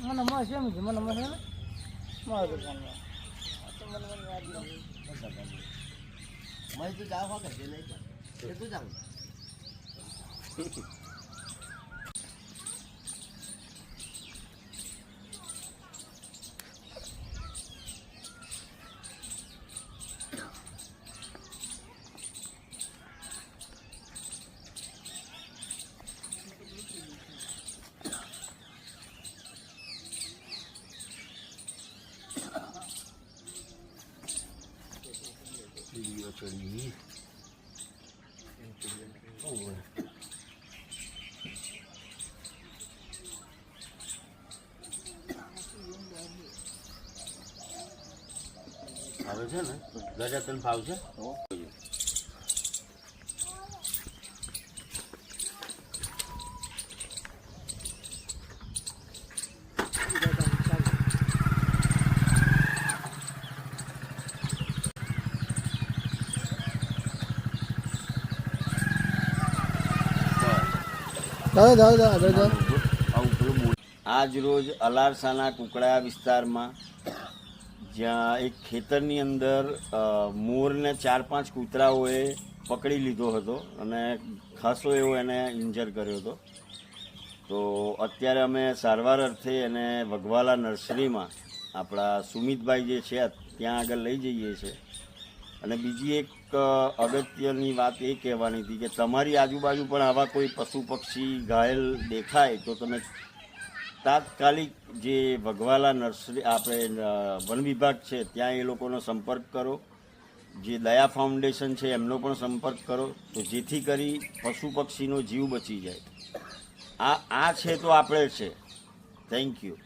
મને મળે છે એમ છે મને મળે ને મારે તો मैं तो जाओ होगा जे नहीं तो तू जाओ video चली આવે છે ને ગજા તને ભાવ છે આજ રોજ અલારસાના કુકડા વિસ્તારમાં જ્યાં એક ખેતરની અંદર મોરને 4-5 કૂતરાઓએ પકડી લીધો હતો અને ખાસો એવો એને ઇન્જર કર્યો હતો. તો અત્યારે અમે સારવાર અર્થે એને વઘવાલા નર્સરીમાં આપણા સુમિતભાઈ જે છે ત્યાં આગળ લઈ જઈએ છીએ. અને બીજી એક અગત્યની વાત એ કહેવાની હતી કે તમારી આજુબાજુ પણ આવા કોઈ પશુ પક્ષી ઘાયલ દેખાય તો તમે તાત્કાલિક જે વઘવાલા નર્સરી આપણે વન વિભાગ છે ત્યાં એ લોકોનો સંપર્ક કરો. જે દયા ફાઉન્ડેશન છે એમનો પણ સંપર્ક કરો તો જેથી કરી પશુ પક્ષીનો જીવ બચી જાય. આ છે તો આપણે છે. Thank you.